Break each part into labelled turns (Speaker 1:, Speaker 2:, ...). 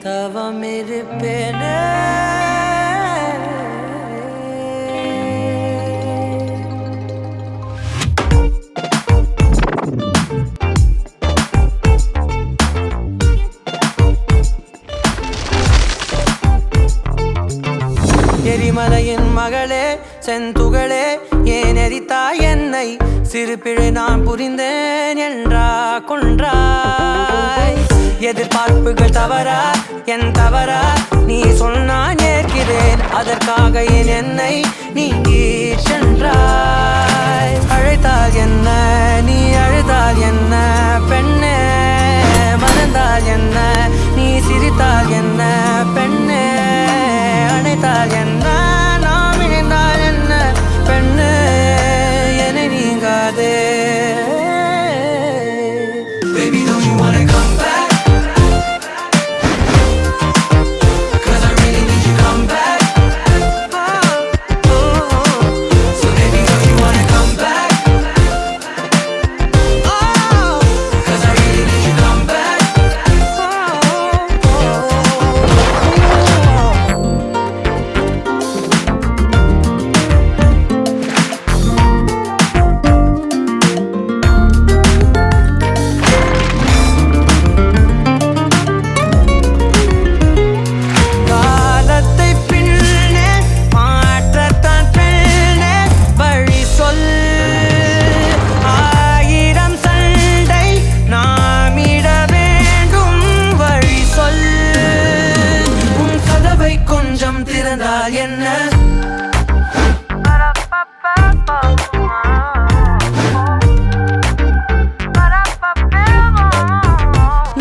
Speaker 1: தவமிருப்பேனே. எரிமலையின் மகளே செந்துகளே ஏன் எரித்தாய் என்னை? சிறு பிழை நான் புரிந்தேன் என்றா கொன்றாய். எதிர்பார்ப்புகள் தவறா என் தவறா? நீ சொன்னான் ஏற்கிறேன், அதற்காக ஏன் என்னை நீங்கி சென்றாய்? அழைத்தால் என்ன நீ அழுதால் என்ன பெண்ணே? மறந்தால் என்ன நீ சிரித்தால் என்ன பெண்ணே? அணைத்தால் என்ன நாம் இணைந்தால் என்ன பெண்ணே? என்னை நீங்காதே. Baby, don't you wanna come back? 'Cause I really need you come back. So baby, don't you wanna come back? 'Cause I really need you come back. திறந்தால் என்ன?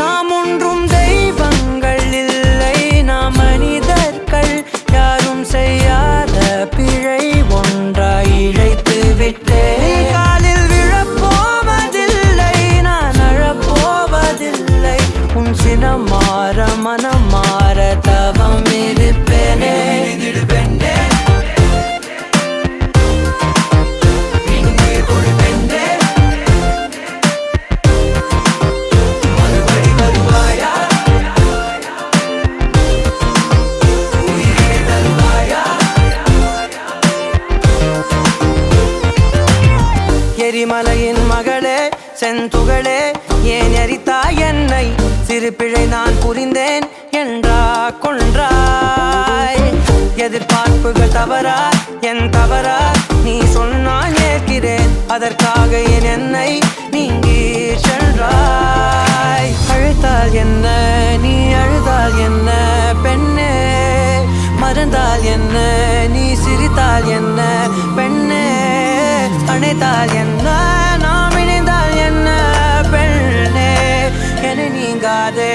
Speaker 1: நாம் ஒன்றும் தெய்வங்கள் இல்லை, நாம் மனிதர்கள். யாரும் செய்யாத பிழை ஒன்றாய் இழைத்து விட்டேன். காலில் விழப்போவதில்லை, நான் அழப்போவதில்லை. உன் சினம் மாற மனம் மாற தவம் இருப்பேனே. எரிமலையின் மகளே செந்துகளே ஏன் எரித்தாய் என்னை? சிறு பிழை நான் புரிந்தேன் என்றா கொன்றாய். எதிர்பார்ப்புகள் தவறா என் தவறா? நீ சொன்னால் ஏற்கிறேன், அதற்காக என் என்னை நீங்கி சென்றாய். அழைத்தால் என்ன நீ அழுதால் என்ன பெண்ணே? மறந்தால் என்ன நீ சிரித்தால் என்ன பெண்ணே? அணைத்தால் என்ன நாம் இணைந்தால் என்ன பெண்ணே? என்னை நீங்காதே.